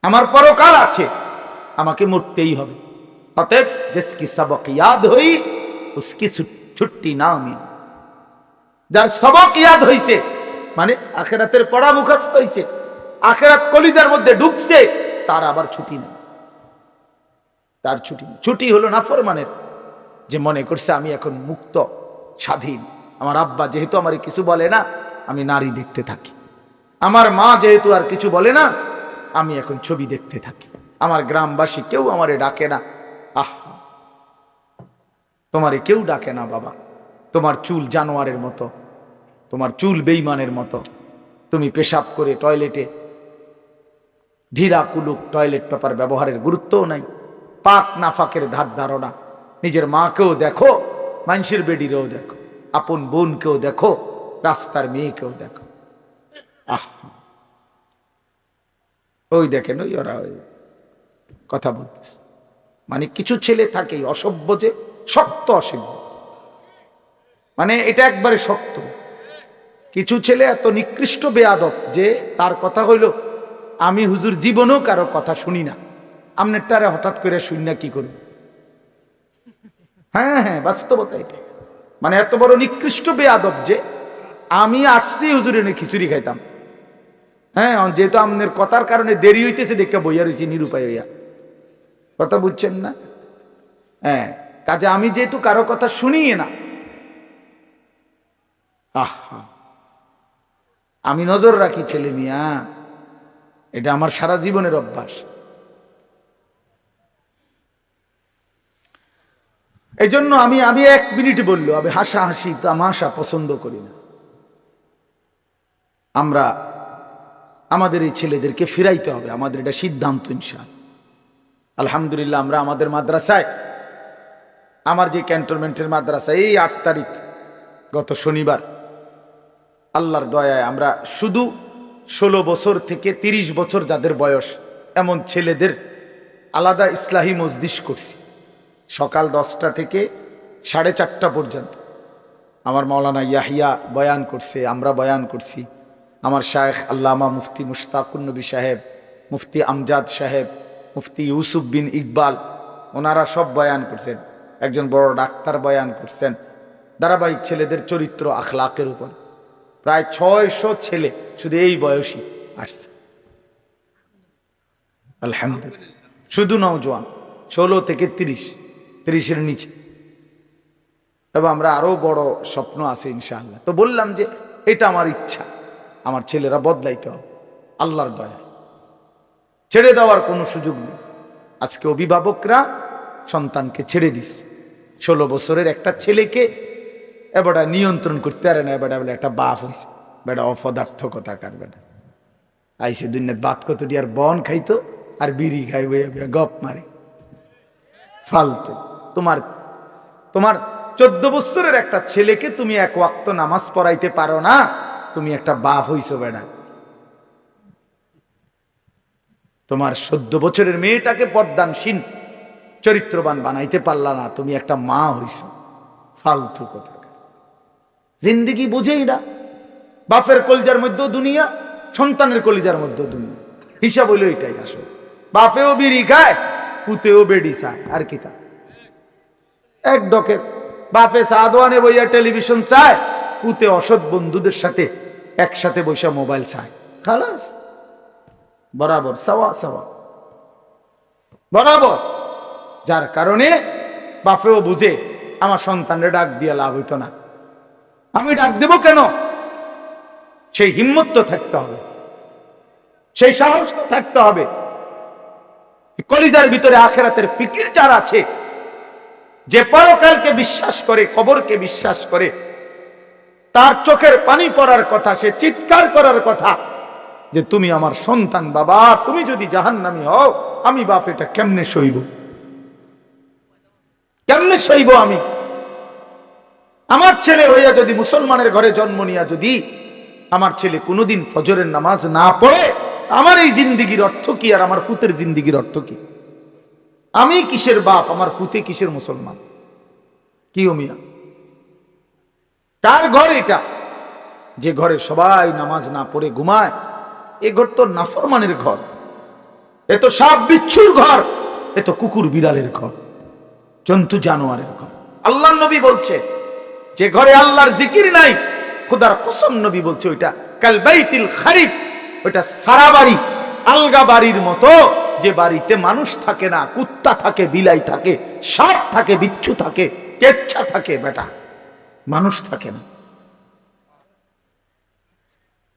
আমার পরকাল আছে, আমাকে মরতেই হবে। অতএব জিসকি সবক ইয়াদ হই উসকি ছুট্টি না মিলে। যার সবক ইয়াদ হইছে মানে আখিরাতের পড়া মুখস্থ হইছে, আখিরাত কলিজার মধ্যে ঢুকছে, তার আবার ছুটি নেই। তার ছুটি নেই। ছুটি হলো নাফরমানের, যে মনে করছে আমি এখন মুক্ত স্বাধীন। আমার আব্বা যেহেতু আমার কিছু বলে না, আমি নারী দেখতে থাকি। আমার মা যেহেতু আর কিছু বলে না, আমি এখন ছবি দেখতে থাকি। আমার গ্রামবাসী কেউ আমারে ডাকে না। আহ, তোমারে কেউ ডাকে না বাবা। তোমার চুল জানোয়ারের মতো, তোমার চুল বেঈমানের মতো। তুমি পেশাব করে টয়লেটে ঢিরা কুলুক টয়লেট পেপার ব্যবহারের গুরুত্বও নাই। পাক নাফাকের ধার ধারণা। নিজের মাকেও দেখো, মানুষের বেডিরেও দেখো, আপন বোনকেও দেখো, রাস্তার মেয়েকেও দেখো। আহ, ওই দেখেন, ওই ওরা ওই কথা বলতেছে। মানে কিছু ছেলে থাকে অসভ্য, যে শক্ত অসভ্য, মানে এটা একবারে শক্ত। কিছু ছেলে এত নিকৃষ্ট বেয়াদব যে তার কথা হইল, আমি হুজুর জীবনেও কারো কথা শুনি না, আমনেরটারে হঠাৎ করে শুনি না কি করব। হ্যাঁ হ্যাঁ, বাস্তবতা এটা। মানে এত বড় নিকৃষ্ট বেয়াদব যে আমি আসছি হুজুর এনে খিচুড়ি খাইতাম। হ্যাঁ, যেহেতু আমনের কথার কারণে দেরি হইতেছে দেখে বইয়া রয়েছি নিরুপায় হইয়া। কথা বুঝছেন না? হ্যাঁ, কাজে আমি যেহেতু কারো কথা শুনিয়ে না, আহা, আমি নজর রাখি ছেলে মিয়া, এটা আমার সারা জীবনের অভ্যাস। এই জন্য আমি এক মিনিট বললো, আমি হাসাহাসি তামাশা পছন্দ করি না। আমরা আমাদের এই ছেলেদেরকে ফিরাইতে হবে, আমাদের এটা সিদ্ধান্ত ইনশাআল্লাহ। আলহামদুলিল্লাহ, আমরা আমাদের মাদ্রাসায়, আমার যে ক্যান্টনমেন্টের মাদ্রাসা, এই 8 তারিখ গত শনিবার আল্লাহর দয়ায় আমরা শুধু 16 বছর থেকে 30 বছর যাদের বয়স এমন ছেলেদের আলাদা ইসলাহি মজলিস করছি। সকাল 10টা থেকে 4:30 পর্যন্ত আমার মাওলানা ইয়াহিয়া বয়ান করছে, আমরা বয়ান করছি। আমার শায়েখ আল্লামা মুফতি মুশতাকুন নবী সাহেব, মুফতি আমজাদ সাহেব, মুফতি ইউসুফ বিন ইকবাল, ওনারা সব বয়ান করছেন। একজন বড় ডাক্তার বয়ান করছেন ধারাবাহিক ছেলেদের চরিত্র আখলাকের উপর। প্রায় 600 ছেলে শুধু এই বয়সী আসছে, আলহামদুলিল্লাহ। শুধু নওজোয়ান 16 থেকে 30-30-এর নিচে। এবং আমরা আরো বড় স্বপ্ন আছে ইনশাআল্লাহ। তো বললাম যে এটা আমার ইচ্ছা, আমার ছেলেরা বদলাইতে হবে আল্লাহর দয়া, ছেড়ে দেওয়ার কোনো সুযোগ নেই। আজকে অভিভাবকরা সন্তানকে ছেড়ে দিচ্ছে। 16 বছরের একটা ছেলেকে এবারটা নিয়ন্ত্রণ করতে পারে না। এবারটা বলে একটা বাপ হয়েছে, বেটা অপদার্থকতা কার বেটা আইসে দুনিয়ার বাত কত আর বন খাইতো আর বিড়ি খাইবে, গপ মারে ফালতু। তোমার 14 বছরের একটা ছেলেকে তুমি 1 ওয়াক্ত নামাজ পড়াইতে পারো না, তুমি একটা বাপ হইছো বেটা। তোমার 14 বছরের মেয়েটাকে পর্দানশীল চরিত্রবান বানাইতে পারলা না, তুমি একটা মা হইছো। ফালতু কথা, জিন্দেগি বুঝেই না। বাপের কলিজার মধ্যেও দুনিয়া, সন্তানের কলিজার মধ্যেও দুনিয়া। হিসাব হইল এটাই আসলে। বাপেও বিড়ি খায়, পুতেও বেডি চায়, আর কি তা এক ডকে। বাপে চা দোয়ানে বইয়া টেলিভিশন চায়, পুতে অসৎ বন্ধুদের সাথে একসাথে বসে মোবাইল চায়। খালাস, বরাবর সাওয়া সাওয়া, বরাবর। যার কারণে বাপেও বুঝে আমার সন্তানরে ডাক দিয়ে লাভ হইতো না, আমি ডাক দেব কেন? সেই হিম্মত তো থাকতে হবে, সেই সাহস তো থাকতে হবে। কলিজার ভিতরে আখিরাতের ফিকির যার আছে, যে পরকালকে বিশ্বাস করে, কবরকে বিশ্বাস করে, তার চোখের পানি পড়ার কথা, সে চিৎকার করার কথা যে তুমি আমার সন্তান বাবা, তুমি যদি জাহান্নামী হও, আমি বাপ এটা কেমনে সইব, কেমনে সইব আমি? আমার ছেলে হইয়া যদি মুসলমানের ঘরে জন্ম নিয়া যদি আমার ছেলে কোনোদিন ফজরের নামাজ না পড়ে, আমার এই জিন্দিগির অর্থ কি? আর আমার ফুতের জিন্দিগির অর্থ কি? আমি কিসের বাপ, আমার ফুতে কিসের মুসলমান? কি ও মিয়া, কার ঘর এটা? যে ঘরে সবাই নামাজ না পড়ে ঘুমায়, এ ঘর তো নাফরমানের ঘর। এ তো সাপ বিচ্ছুর ঘর, এ তো কুকুর বিড়ালের ঘর, জন্তু জানোয়ারের ঘর। আল্লাহর নবী বলছে যে ঘরে আল্লাহর জিকির নাই, খোদার কসম নবী বলছে ওইটা কাল বাইতিল খারিব, ওইটা সারা বাড়ি, আলগা বাড়ির মতো, যে বাড়িতে মানুষ থাকে না, কুত্তা থাকে, বিলাই থাকে, সাপ থাকে, বিচ্ছু থাকে, কেচ্ছা থাকে, বেটা মানুষ থাকে না,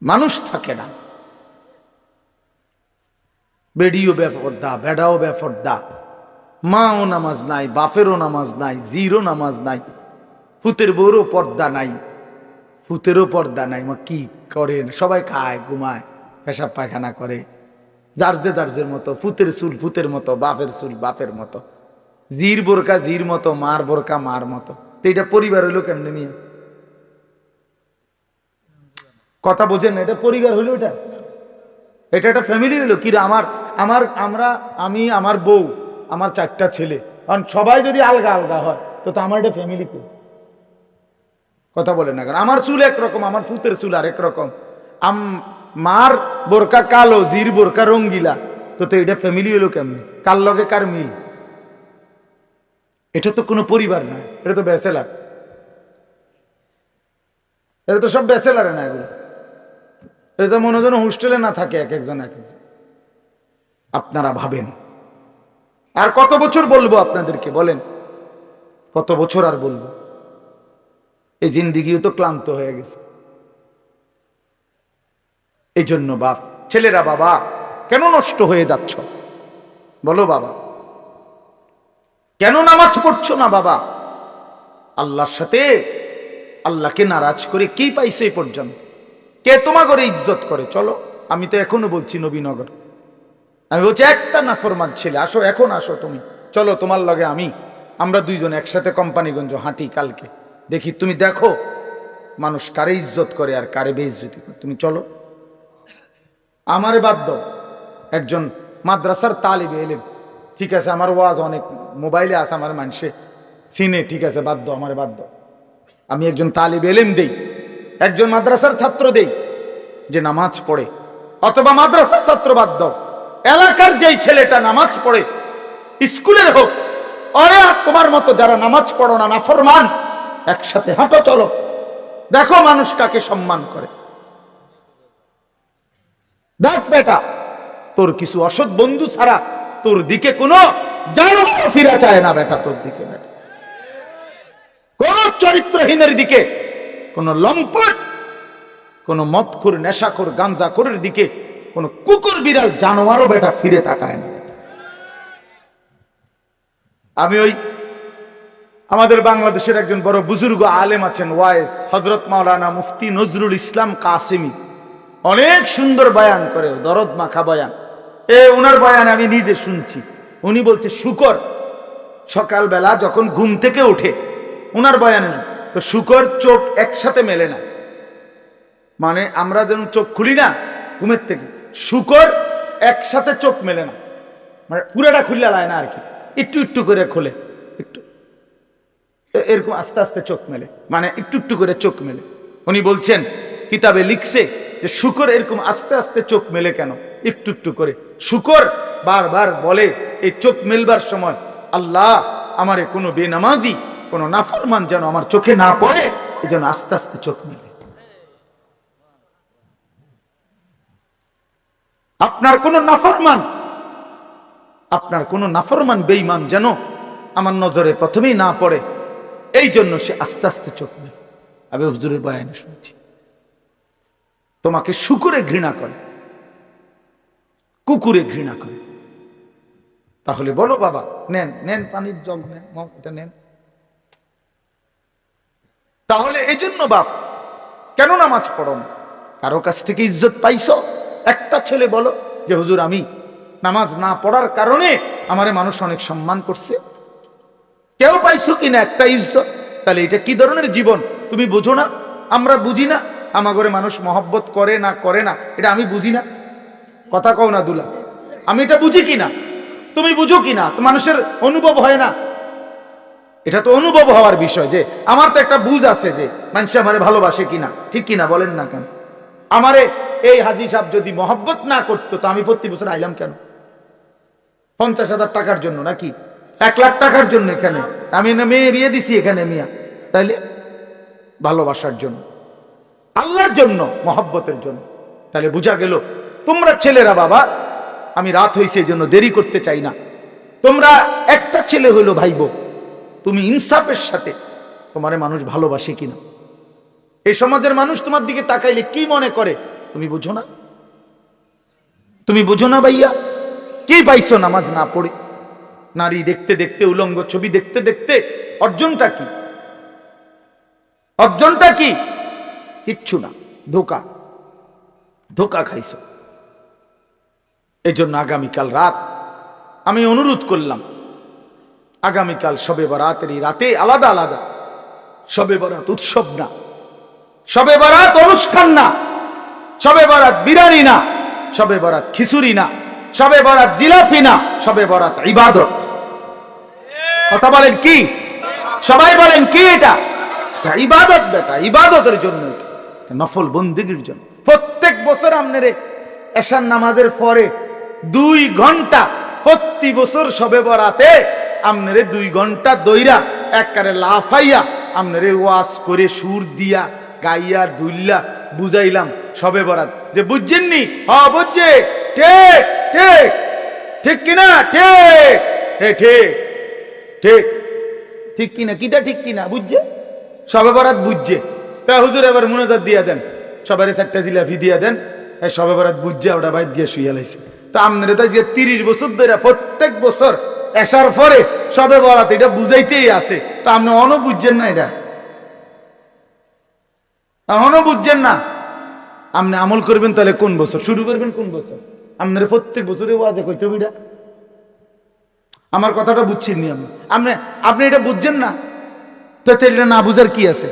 মানুষ থাকে না। বেডিও বেপরদা, বেডাও বেপরদা, মাও নামাজ নাই, বাপেরও নামাজ নাই, জিরো নামাজ নাই, ফুতের বউরও পর্দা নাই, ফুতেরও পর্দা নাই। মা কি করে? সবাই খায়, ঘুমায়, পেশাব পায়খানা করে, যার যে মতো, ফুতের চুল ফুতের মতো, বাপের চুল বাপের মতো, জির বোরকা জির মতো, মার বোরকা মার মতো। তো এটা পরিবার হইলো কেমনে নিয়ে? কথা বোঝেন না? এটা পরিবার হইলো? এটা এটা একটা ফ্যামিলি হইলো? কি রে, আমি, আমার বউ, আমার 4টা ছেলে, কারণ সবাই যদি আলগা আলগা হয় তো আমার এটা ফ্যামিলি কি? কথা বলেন না কেন? আমার চুল একরকম, আমার ফুতের চুল আর একরকম, মার বোরকা কালো, জির বোরকা রঙ্গিলা, তো এটা ফ্যামিলি হলো কেমনে? কার লগে কার মিল? এটা তো কোনো পরিবার না, এটা তো ব্যাচেলার, এটা তো সব ব্যাচেলারে না, এগুলো এটা তো মনে হয় হোস্টেলে না থাকে এক একজন এক একজন। আপনারা ভাবেন আর কত বছর বলবো আপনাদেরকে? বলেন কত বছর আর বলবো? এই জিন্দিগিও তো ক্লান্ত হয়ে গেছে। এই জন্য বাপ, ছেলেরা, বাবা কেন নষ্ট হয়ে যাচ্ছ? বলো বাবা, কেন নামাজ পড়ছো না বাবা? আল্লাহর সাথে আল্লাহকে নারাজ করে কি পাইছো এই পর্যন্ত? কে তোমার ঘরে ইজ্জত করে? চলো, আমি তো এখনো বলছি নবীনগর, আমি বলছি একটা নাফরমান ছেলে, আসো, এখন আসো তুমি, চলো তোমার লগে আমরা দুইজন একসাথে কোম্পানিগঞ্জ হাঁটি কালকে, দেখি, তুমি দেখো মানুষ কারে ইজ্জত করে আর কারে বেইজ্জতি করে। তুমি চলো, আমারে বাদ দাও, একজন মাদ্রাসার তালিবে এলেম, ঠিক আছে, আমার ওয়াজ অনেক মোবাইলে আছে, আমার মানুষে সিনে, ঠিক আছে, বাদ দাও, আমারে বাদ দাও। আমি একজন তালিবে এলেম দেই, একজন মাদ্রাসার ছাত্র দেই যে নামাজ পড়ে, অথবা মাদ্রাসার ছাত্র বাদ দাও, এলাকার যেই ছেলেটা নামাজ পড়ে, স্কুলের হোক, আরে তোমার মতো যারা নামাজ পড়ো না, নাফরমান, একসাথে হাঁটো, চলো, দেখো মানুষ কাকে সম্মান করে। দেখ বেটা, তোর কিছু অসৎ বন্ধু ছাড়া তোর দিকে কোনো জানোয়ার ফিরে চায় না বেটা, তোর দিকে বেটা, কোন চরিত্রহীনের দিকে, কোন লম্পট, কোন মদখোর, নেশাখোর, গাঞ্জাখোরের দিকে কোন কুকুর বিড়াল জানোয়ারও বেটা ফিরে তাকায় না। আমি আমাদের বাংলাদেশের একজন বড় বুজুর্গ আলেম আছেন, ওয়াইস হযরত মাওলানা মুফতি নজরুল ইসলাম কাসেমি, অনেক সুন্দর বয়ান করে, দরদ মাখা বয়ান। ওনার বয়ান আমি নিজে শুনছি। উনি বলছে শুকর সকালবেলা যখন ঘুম থেকে ওঠে, ওনার বয়ানে না তো, শুকর চোখ একসাথে মেলে না, মানে আমরা যেমন চোখ খুলি না ঘুমের থেকে, শুকর একসাথে চোখ মেলে না, মানে পুরাটা খুললে লায় না আর কি, একটু একটু করে খোলে, একটু এরকম আস্তে আস্তে চোখ মেলে, মানে একটু একটু করে চোখ মেলে। উনি বলছেন, কিতাবে লিখছে যে শুকর এরকম আস্তে আস্তে চোখ মেলে কেন, একটু একটু করে। শুকর বারবার বলে এই চোখ মেলবার সময়, আল্লাহ আমারে কোনো বেনামাজি, কোনো নাফরমান যেন আমার চোখে না পড়ে, এই জন্য আস্তে আস্তে চোখ মেলে। আপনার কোনো নাফরমান বেঈমান যেন আমার নজরে প্রথমেই না পড়ে, এই জন্য সে আস্তে আস্তে চোখ মেলে। আমি হুজুরের বয়ানে শুনছি, তোমাকে শুকরে ঘৃণা করে, কুকুরে ঘৃণা করে। তাহলে বলো বাবা, নেন নেন পানির জল, নেন, এটা নেন। তাহলে এই জন্য বাপ, কেন নামাজ পড়ো না? কারো কাছ থেকে ইজ্জত পাইছো? একটা ছেলে বলো যে হুজুর আমি নামাজ না পড়ার কারণে আমারে মানুষ অনেক সম্মান করছে? কেউ পাইছো কিনা একটা ইজ্জত? তাহলে এটা কি ধরনের জীবন তুমি বুঝো না? আমরা বুঝি না আমার ঘরে মানুষ মহব্বত করে না করে না, এটা আমি বুঝি না? কথা কও না দুলা, আমি এটা বুঝি কিনা, তুমি বুঝো কিনা? তো মানুষের অনুভব হয় না? এটা তো অনুভব হওয়ার বিষয়, যে আমার তো একটা বুঝ আছে যে মানুষ আমারে ভালোবাসে কিনা, ঠিক কিনা বলেন না কেন? আমারে এই হাজী সাহেব যদি মহব্বত না করতো তো আমি প্রতি বছর আইলাম কেন? 50,000 টাকার জন্য নাকি 1 লাখ টাকার জন্য? এখানে আমি না মেয়ে বিয়ে দিছি এখানে মিয়া, তাইলে ভালোবাসার জন্য, আল্লাহর জন্য, মহব্বতের জন্য। তাহলে বোঝা গেল তোমরা ছেলেরা বাবা, আমি রাত হইছে এই জন্য দেরি করতে চাই না, তোমরা একটা ছেলে হইলো ভাইব, তুমি ইনসাফের সাথে তোমারে মানুষ ভালোবাসে কিনা, এই সমাজের মানুষ তোমার দিকে তাকাইলে কি মনে করে তুমি বুঝো না? তুমি বুঝো না ভাইয়া? কি পাইছো নামাজ না পড়ে, নারী দেখতে দেখতে, উলঙ্গ ছবি দেখতে দেখতে? অর্জনটা কি? অর্জনটা কি? কিচ্ছু না, ধোকা, ধোকা খাইছো। এই জন্য আগামীকাল রাত আমি অনুরোধ করলাম, আগামীকাল শবে বরাতের এই রাতে আলাদা আলাদা, শবে বরাত উৎসব না, শবে বরাত অনুষ্ঠান না, শবে বরাত বিরিয়ানি না, শবে বরাত খিচুড়ি না, শবে বরাত জিলাপি না, শবে বরাত ইবাদত। কথা বলেন কি? সবাই বলেন কি? এটা ইবাদত বেটা, ইবাদতের জন্য, নফল বন্দেগীর জন্য। প্রত্যেক বছর আপনারে এশার নামাজের পরে 2 ঘন্টা প্রতি বছর শবে বরাতে আপনারে 2 ঘন্টা দইরা একবারে লাফাইয়া আপনারে ওয়াজ করে সুর দিয়া গাইয়া দুইল্লা বুঝাইলাম শবে বরাত, যে বুঝছেননি? হ্যাঁ বুঝছে, ঠিক ঠিক ঠিক কিনা? ঠিক ঠিক ঠিক ঠিক কিনা? কিটা ঠিক কিনা? বুঝছে শবে বরাত, বুঝছে। তা হুজুর এবার মুনাজাত দিয়া দেন, সবারে 4টা জিলাপি দিয়া দেন, শবে বরাত বুঝছে, ওটা বাইত গিয়ে শুইয়া লাইছে। তা আপনারা তো যে 30 বছর ধরে প্রত্যেক বছর এসার পরে শবে বরাত এটা বুঝাইতেই আছে, তা আপনি অনও বুঝছেন না, এটা অনও বুঝছেন না। আপনি আমল করবেন তাহলে কোন বছর শুরু করবেন? কোন বছর? আপনারা প্রত্যেক বছরে ওয়াজে কইতে হবে এটা। আমার কথাটা বুঝছেন নি আপনি? আপনি এটা বুঝছেন না, তো এটা না বুঝার কি আছে?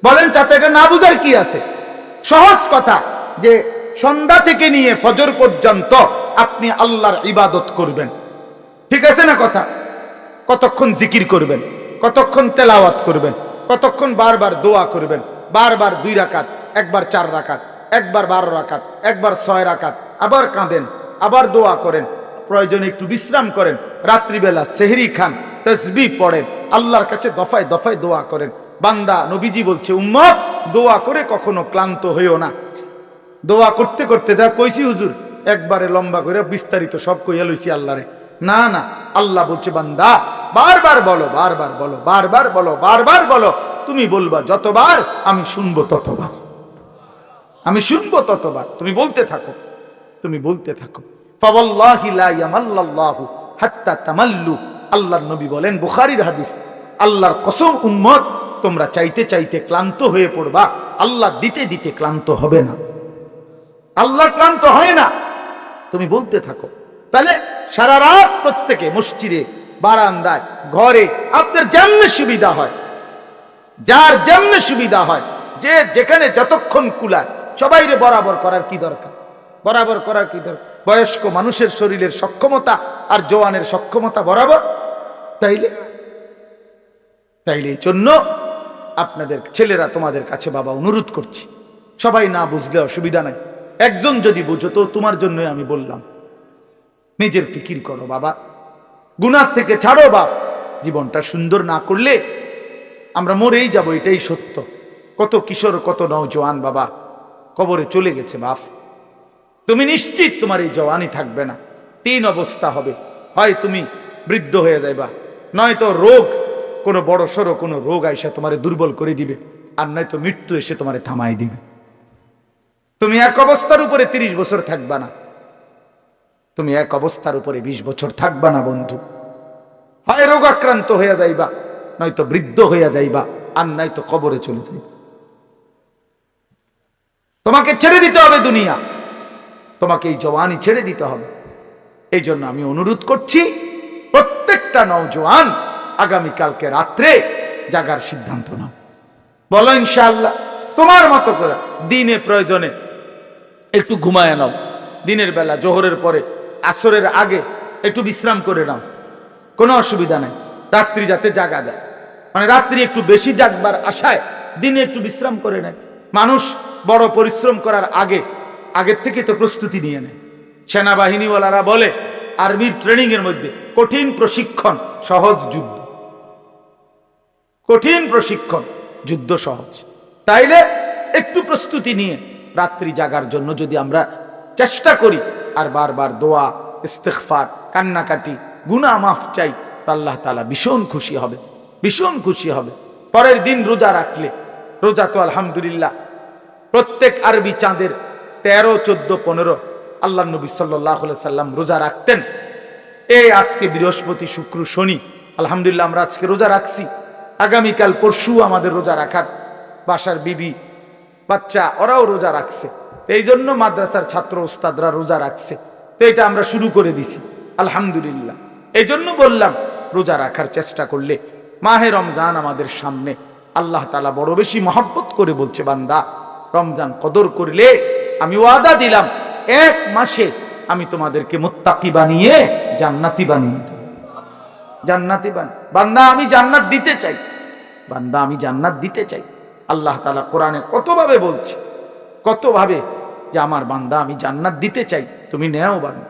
বলেন চাচা, এটা না বুঝার কি আছে? সহজ কথা, যে সন্ধ্যা থেকে নিয়ে ফজর পর্যন্ত আপনি আল্লাহর ইবাদত করবেন, ঠিক আছে না কথা? কতক্ষণ জিকির করবেন, কতক্ষণ তেলাওয়াত করবেন, কতক্ষণ বারবার দোয়া করবেন, বারবার 2 রাকাত, একবার 4 রাকাত, একবার 12 রাকাত, একবার 6 রাকাত, আবার কাঁদেন, আবার দোয়া করেন, প্রয়োজনে একটু বিশ্রাম করেন, রাত্রিবেলা সেহরি খান, তাসবিহ পড়েন, আল্লাহর কাছে দফায় দফায় দোয়া করেন। বান্দা, নবীজি বলছে, উম্মত দোয়া করে কখনো ক্লান্ত হইও না। দোয়া করতে করতে দেখ কইছি হুজুর একবারে লম্বা করে বিস্তারিত সব কইয়া লইছি আল্লাহরে, না না, আল্লাহ বলছে বান্দা বারবার বলো, বারবার বলো, বারবার বলো, বারবার বলো, তুমি বলবা যতবার আমি শুনবো ততবার, আমি শুনবো ততবার, তুমি বলতে থাকো, তুমি বলতে থাকো। ফাওয়াল্লাহি লা ইয়ামাল্লাল্লাহু হাত্তা তামাল্লু, আল্লাহর নবী বলেন, বুখারীর হাদিস, আল্লাহর কসম উম্মত তোমরা চাইতে চাইতে ক্লান্ত হয়ে পড়বা, আল্লাহ দিতে দিতে ক্লান্ত হবে না, আল্লাহ ক্লান্ত হয় না, তুমি বলতে থাকো। তাহলে সারা রাত প্রত্যেকে মসজিদে, বারান্দায়, ঘরে, আপনার যেমনি সুবিধা হয়, যার যেমনি সুবিধা হয়, যে যেখানে যতক্ষণ কুলায়, সবাইরে বরাবর করার কি দরকার? বরাবর করার কি দরকার? বয়স্ক মানুষের শরীরের সক্ষমতা আর জওয়ানের সক্ষমতা বরাবর, তাইলে তাইলে এই জন্য আপনাদের ছেলেরা তোমাদের কাছে বাবা অনুরোধ করছি, সবাই না বুঝলে অসুবিধা নাই, একজন যদি বুঝো তো তোমার জন্যই আমি বললাম, নিজের ফিকির করো বাবা, গুনাহ থেকে ছাড়ো বাপ, জীবনটা সুন্দর না করলে আমরা মরেই যাব, এটাই সত্য। কত কিশোর, কত নওজোয়ান বাবা কবরে চলে গেছে বাপ, তুমি নিশ্চিত তোমার এই জওয়ানি থাকবে না, 3 অবস্থা হবে, হয় তুমি বৃদ্ধ হয়ে যাইবা, নয়তো রোগ, কোনো বড় সড়ো কোনো রোগ আইসা তোমারে দুর্বল করে দিবে, আর নয়তো মৃত্যু এসে তোমারে থামাই দিবে। তুমি এক অবস্থার উপরে 30 বছর থাকবা না, তুমি এক অবস্থার উপরে 20 বছর থাকবা না বন্ধু, হয় রোগ আক্রান্ত হইয়া যাইবা, নয়তো বৃদ্ধ হইয়া যাইবা, আর নয়তো কবরে চলে যাইবা। তোমাকে ছেড়ে দিতে হবে দুনিয়া, তোমাকে এই জওয়ানি ছেড়ে দিতে হবে। এই জন্য আমি অনুরোধ করছি প্রত্যেকটা নওজোয়ান আগামীকালকে রাত্রে জাগার সিদ্ধান্ত নাও, বলো ইনশাআল্লাহ তোমার মতো করে দিনে প্রয়োজনে একটু ঘুমায় নাও, দিনের বেলা জোহরের পরে আসরের আগে একটু বিশ্রাম করে নাও, কোনো অসুবিধা নাই, রাত্রি যাতে জাগা যায়, মানে রাত্রি একটু বেশি জাগবার আশায় দিনে একটু বিশ্রাম করে নেয়। মানুষ বড় পরিশ্রম করার আগের থেকে তো প্রস্তুতি নিয়ে নেয়। সেনাবাহিনীওয়ালারা বলে আর্মির ট্রেনিং এর মধ্যে কঠিন প্রশিক্ষণ, সহজ যুদ্ধ। কঠিন প্রশিক্ষণ, যুদ্ধ সহজ। তাইলে একটু প্রস্তুতি নিয়ে রাত্রি জাগার জন্য যদি আমরা চেষ্টা করি আর বারবার দোয়া, ইস্তিগফার, কান্নাকাটি, গুনাহ মাফ চাই, তা আল্লাহ তাআলা ভীষণ খুশি হবে, ভীষণ খুশি হবে। পরের দিন রোজা রাখলে, রোজা তো আলহামদুলিল্লাহ প্রত্যেক আরবি চাঁদের 13, 14, 15 আল্লাহ নবী সাল্লাল্লাহু আলাইহি সাল্লাম রোজা রাখতেন। এই আজকে বৃহস্পতি, শুক্র, শনি, আলহামদুলিল্লাহ আমরা আজকে রোজা রাখছি। আগামীকাল পরশু আমাদের রোজা রাখার, বাসার বিবি বাচ্চা ওরাও রোজা রাখছে। এই জন্য মাদ্রাসার ছাত্র ওস্তাদরা রোজা রাখছে। তো এটা আমরা শুরু করে দিছি আলহামদুলিল্লাহ। এই জন্য বললাম রোজা রাখার চেষ্টা করলে, মাহে রমজান আমাদের সামনে, আল্লাহ তাআলা বড় বেশি মহব্বত করে বলছে, বান্দা রমজান কদর করলে আমি ওয়াদা দিলাম 1 মাসে আমি তোমাদেরকে মুত্তাকি বানিয়ে জান্নাতি বানিয়ে দেব। জান্নাতি বান্দা আমি জান্নাত দিতে চাই, বান্দা আমি জান্নাত দিতে চাই। আল্লাহ তাআলা কোরআনে কতভাবে বলছে, কতভাবে যে আমার বান্দা আমি জান্নাত দিতে চাই, তুমি নেও বান্দা।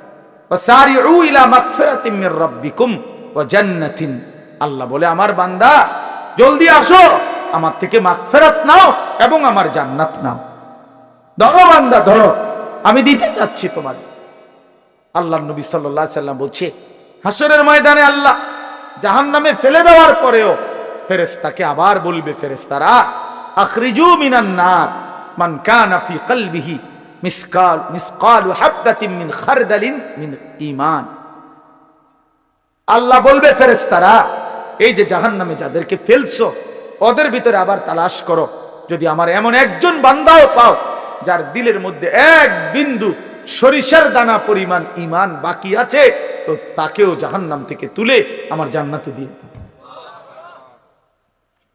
ওয়াসারিউ ইলা মাগফিরাতিম মির রাব্বিকুম ওয়া জান্নাতিন, আল্লাহ বলে আমার বান্দা জলদি আসো, আমার থেকে মাগফিরাত নাও এবং আমার জান্নাত নাও। ধরো বান্দা ধরো, আমি দিতে চাচ্ছি তোমার। আল্লাহ নবী সাল্লাল্লাহু আলাইহি সাল্লাম বলছে, হাসরের ময়দানে আল্লাহ জাহান্নামে ফেলে দেওয়ার পরেও ফেরেশতাকে আবার বলবে, ফেরেশতারা আখরিজু মিনান নার মান কানা ফি কলবিহি মিসকালু হাববাতিন মিন খারদালিন মিন ঈমান। আল্লাহ বলবে ফেরেশতারা, এই যে জাহান্নামে যাদেরকে ফেলছো ওদের ভিতরে আবার তালাশ করো, যদি আমার এমন একজন বান্দাও পাও যার দিলের মধ্যে 1 বিন্দু সরিষার দানা পরিমাণ ঈমান বাকি আছে, তো তাকেও জাহান্নাম থেকে তুলে আমার জান্নাতে দিয়ে দাও।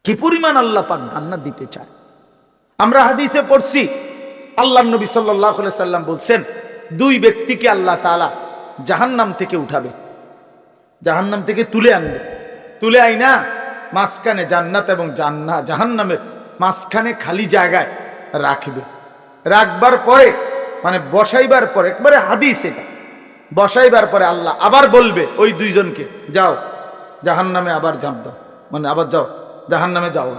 কি পরিমাণ আল্লাহ পাক জান্নাত দিতে চায়। আমরা হাদিসে পড়ছি, আল্লাহর নবী সাল্লাল্লাহু আলাইহি সাল্লাম বলছেন, 2 ব্যক্তিকে আল্লাহ তাআলা জাহান্নাম থেকে উঠাবে, জাহান্নাম থেকে তুলে আনবে। তুলে আইনা মাঝখানে জান্নাত এবং জাহান্নামের মাঝখানে খালি জায়গায় রাখবে। রাখবার পরে মানে বসাইবার পরে, একবারে হাদিস এটা, বসাইবার পরে আল্লাহ আবার বলবে ওই 2 জনকে, যাও জাহান্নামে আবার ঝাঁপ দাও, মানে আবার যাও জাহান্নামে যাও।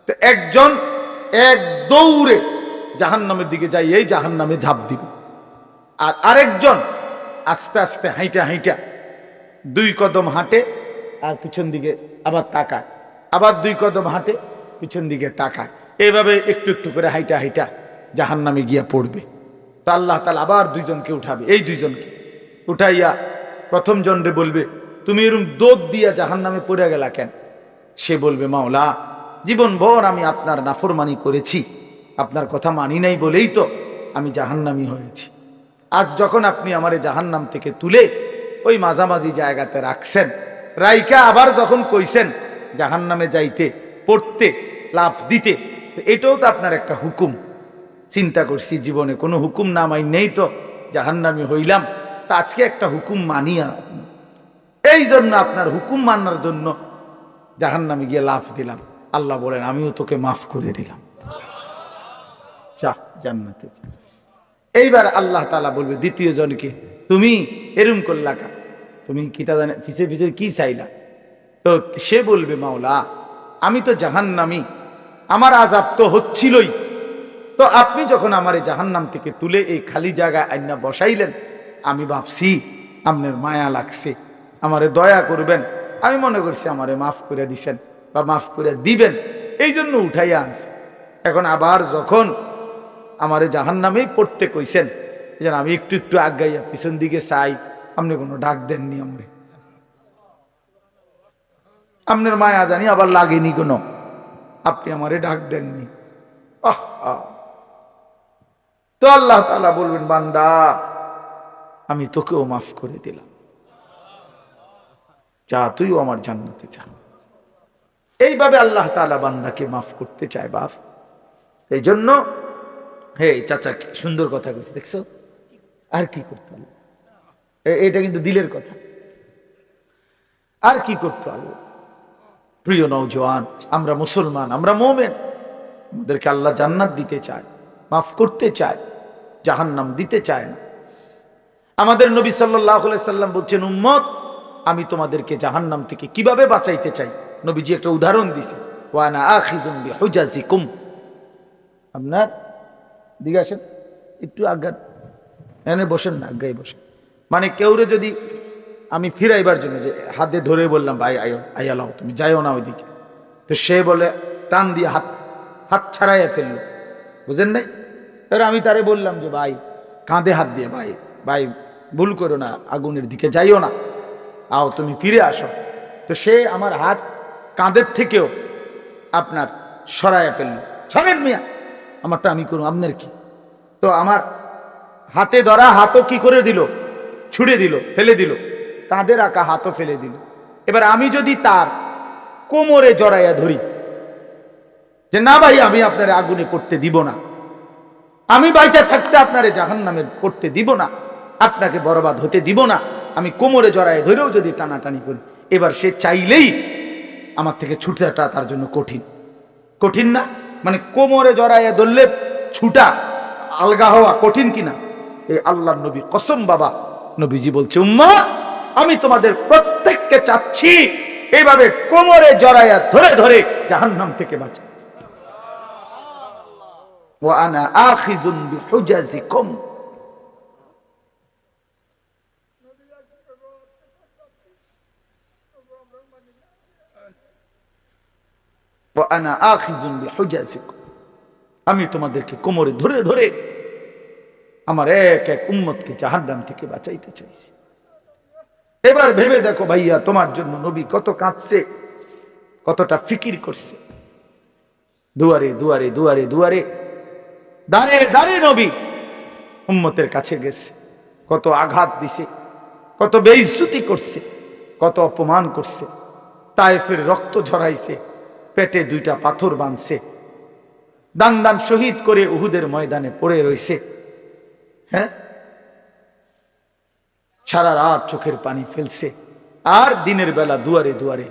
তো একজন এক দৌড়ে জাহান্নামের দিকে যাই, এই জাহান্নামে ঝাঁপ দিবে। আর আরেকজন আস্তে আস্তে হাইটা হাইটা 2 কদম হাঁটে আর পিছন দিকে আবার তাকায়, আবার 2 কদম হাঁটে পিছন দিকে তাকায়, এইভাবে একটু একটু করে হাইটা হাইটা জাহান্নামে গিয়া পড়বে। তা আল্লাহ তাআলা আবার 2 জনকে উঠাবে। এই 2 জনকে উঠাইয়া প্রথম জনরে বলবে, তুমি এরকম দৌড় দিয়া জাহান্নামে পড়ে গেলা কেন? সে বলবে, মাওলা জীবন ভর আমি আপনার নাফরমানি করেছি, আপনার কথা মানি নাই বলেই তো আমি জাহান্নামী হয়েছি। আজ যখন আপনি আমারে জাহান্নাম থেকে তুলে ওই মাঝামাঝি জায়গাতে রাখছেন, রাইকা আবার যখন কইছেন জাহান্নামে যাইতে, পড়তে, লাফ দিতে, এটাও তো আপনার একটা হুকুম। চিন্তা করছি জীবনে কোনো হুকুম না মাই নেই তো জাহান্নামী হইলাম, তা আজকে একটা হুকুম মানিয়া, এই জন্য আপনার হুকুম মানার জন্য জাহান্নামে গিয়ে লাফ দিলাম। আল্লাহ বলেন, আমিও তোকে মাফ করে দিলাম, যা জান্নাতে। এইবার আল্লাহ তাআলা বলবে 2য় জনকে, তুমি এরম করলা কা, তুমি কি তা জানে পিছে পিছে কি চাইলা? তো সে বলবে, মাওলা আমি তো জাহান্নামী, আমার আযাব তো হচ্ছিলই, তো আপনি যখন আমার এই জাহান্নাম থেকে তুলে এই খালি জায়গায় আইনা বসাইলেন, আমি ভাবছি আপনার মায়া লাগছে, আমারে দয়া করবেন, আমি মনে করছি আমারে মাফ করে দিছেন বা মাফ করে দিবেন, এই জন্য উঠাইয়া আনছে। এখন আবার যখন আমারে জাহান্নামেই পড়তে কইছেন, যেন আমি একটু একটু আগাইয়া পিছন দিকে চাই, আপনি কোনো ডাক দেননি, আপনার মায়া জানি আবার লাগেনি কোনো, আপনি আমারে ডাক দেননি। তো আল্লাহ তাআলা বলবেন, বান্দা আমি তোকেও মাফ করে দিলাম, যা তুইও আমার জান্নাতে যা। এইভাবে আল্লাহ তাআলা বান্দাকে মাফ করতে চায় বাপ। এই জন্য হে চাচা সুন্দর কথা কইছে, দেখছো আর কি করতে হবে, এটা কিন্তু দিলের কথা, আর কি করতে হবে। প্রিয় নওজোয়ান, আমরা মুসলমান, আমরা মুমিন, আমাদেরকে আল্লাহ জান্নাত দিতে চায়, মাফ করতে চায়, জাহান্নাম দিতে চায় না। আমাদের নবী সাল্লাল্লাহু আলাইহি সাল্লাম বলছেন, উম্মত আমি তোমাদেরকে জাহান্নাম থেকে কিভাবে বাঁচাইতে চাই। নবীজি একটা উদাহরণ দিছে, ওয়া আনা আখিযুম বিহুজাজিকুম। আপনার দিকে আসেন, একটু আজ্ঞা, এনে বসেন না, আজ্ঞায় বসেন। মানে কেউরে যদি আমি ফিরাইবার জন্য যে হাতে ধরে বললাম, ভাই আয়ো, আইয়া লাও, তুমি যাইও না ওইদিকে, তো সে বলে টান দিয়ে হাত ছাড়াইয়া ফেললো, বুঝেন নাই? এবার আমি তারে বললাম যে ভাই, কাঁধে হাত দিয়ে, ভাই ভাই ভুল করো না, আগুনের দিকে যাইও না, আও তুমি ফিরে আসো। তো সে আমার হাত কাঁধের থেকেও আপনার সরাইয়া ফেললো। সরেন মিয়া, আমারটা আমি করুন, আপনার কি? তো আমার হাতে ধরা হাতও কি করে দিল, ছুড়ে দিল, ফেলে দিল, কাঁধে রাখা হাতও ফেলে দিল। এবার আমি যদি তার কোমরে জড়াইয়া ধরি যে না ভাই, আমি আপনার আগুনে পড়তে দিব না, আমি বাইচা থাকতে আপনারে জাহান্নামে পড়তে দিব না, আপনাকে বরবাদ হতে দিব না, আমি কোমরে জড়াইয়া ধরেও যদি টানাটানি করি, এবার সে চাইলেই আমার থেকে ছুটাটা তার জন্য কঠিন। কঠিন না? মানে কোমরে জড়াইয়া ধরলে ছুটা আলগা হওয়া কঠিন কিনা? এই আল্লাহর নবী কসম বাবা, নবীজি বলছে, উম্মাহ আমি তোমাদের প্রত্যেককে চাচ্ছি এইভাবে কোমরে জড়াইয়া ধরে ধরে জাহান্নাম থেকে বাঁচা। ওয়া আনা আখিযুন বিহুজাজিকুম। ওয়া আনা আখিযুন বিহুজাজিকুম, আমি তোমাদেরকে কোমরে ধরে ধরে আমার এক এক উম্মতকে জাহান্নাম থেকে বাঁচাইতে চাইছি। এবার ভেবে দেখো ভাইয়া, তোমার জন্য নবী কত কাঁদছে, কতটা ফিকির করছে। দুয়ারে দুয়ারে দুয়ারে দুয়ারে, দাঁড়ে দাঁড়ে নবী উম্মতের কাছে গেছে, কত আঘাত দিছে, কত বেইজ্জতি করছে, কত অপমান করছে। তায়েফের রক্ত ঝরাইছে, পেটে 2টা পাথর বাঁধছে, দান দান শহীদ করে উহুদের ময়দানে পড়ে রয়েছে। হ্যাঁ, সারা রাত চোখের পানি ফেলছে। আর দিনের বেলা দুয়ারে দুয়ারে,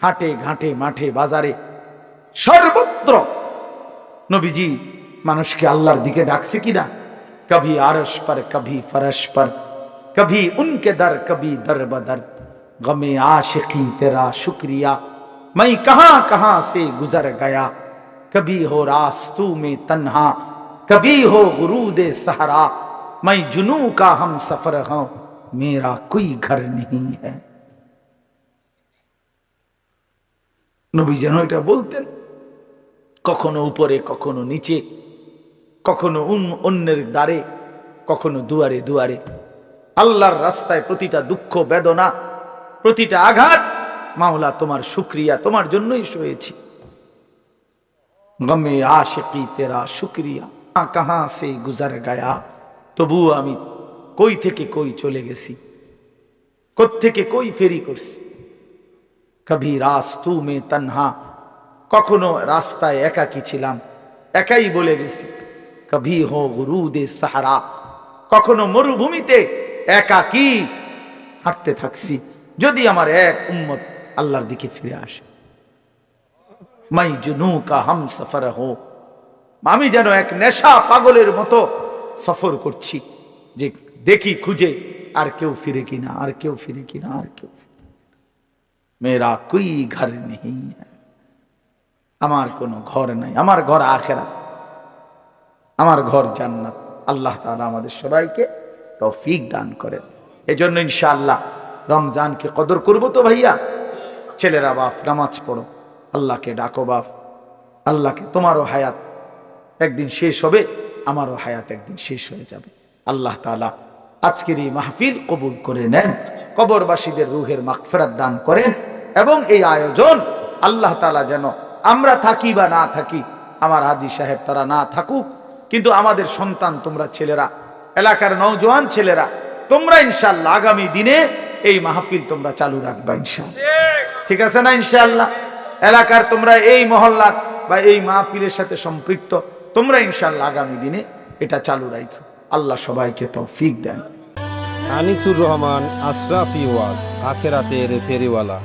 হাটে ঘাটে, মাঠে বাজারে, সর্বত্র নবীজি মানুষকে আল্লাহর দিকে ডাকছে কিনা? কভি আরশ পর, কভি ফরশ পর, কভি উনকে দর, কভি দর বদর, গমে आशिकी तेरा शुक्रिया, मैं कहां कहां से गुजर गया, कभी हो रास्तों में तन्हा, कभी हो गुरूद सहरा, मैं जुनू का हम सफर हूं, मेरा कोई घर नहीं है। নবী যেন এটা বলতেন, কখনো উপরে, কখনো নিচে, কখনো অন্যের দ্বারে, কখনো দুয়ারে দুয়ারে, আল্লাহর রাস্তায় প্রতিটা দুঃখ বেদনা, প্রতিটা আঘাত, মাওলা তোমার শুকরিয়া, তোমার জন্যই সয়েছি। গমে আশিকি তেরা শুকরিয়া, কাহা সে গুজার গায়া, তবু আমি কই থেকে কই চলে গেছি, কোত্থেকে কই ফেরি করছি। কভি রাস্তু মে তন্হা, কখনো রাস্তায় একাকী ছিলাম, একাই বলে গেছি। কভি হো গুরুদে সাহারা, কখনো মরুভূমিতে একাকী হাঁটতে থাকছি, যদি আমার এক উম্মত আল্লাহর দিকে ফিরে আসে। মাই জুনু কা হাম সফর হো, আমি যেন এক নেশা পাগলের মতো সফর করছি, যে দেখি খুঁজে আর কেউ ফিরে কিনা, আর কেউ ফিরে কিনা, আর কেউ। মেরা কোই ঘর নেই, আমার কোনো ঘর নাই, আমার ঘর আখিরাত, আমার ঘর জান্নাত। আল্লাহ তাআলা আমাদের সবাইকে তৌফিক দান করেন। এজন্য ইনশাআল্লাহ রমজানকে কদর করব তো ভাইয়া। ছেলেরা বাপ নামাজ পড়ো, আল্লাহকে ডাকো বাপ, আল্লাহকে। তোমারও হায়াত একদিন শেষ হবে, আমারও হায়াত একদিন শেষ হয়ে যাবে। আল্লাহ তাআলা আজকের এই মাহফিল কবুল করে নেন, কবরবাসীদের রুহের মাগফিরাত দান করেন, এবং এই আয়োজন আল্লাহ তাআলা যেন আমরা থাকি বা না থাকি, আমার হাজী সাহেব তারা না থাকুক, কিন্তু আমাদের সন্তান, তোমরা ছেলেরা, এলাকার নওজোয়ান ছেলেরা, তোমরা ইনশাআল্লাহ আগামী দিনে এই মাহফিল তোমরা চালু রাখবা ইনশাআল্লাহ। ঠিক আছে না? ইনশাআল্লাহ এলাকার তোমরা এই মহল্লার বা এই মাহফিলের সাথে সম্পৃক্ত, তোমরা ইনশাআল্লাহ আগামী দিনে এটা চালু রাখো। আল্লাহ সবাইকে তৌফিক দেন। আনিসুর রহমান, আশরাফি ওয়াজ, আখেরাতের ফেরিওয়ালা।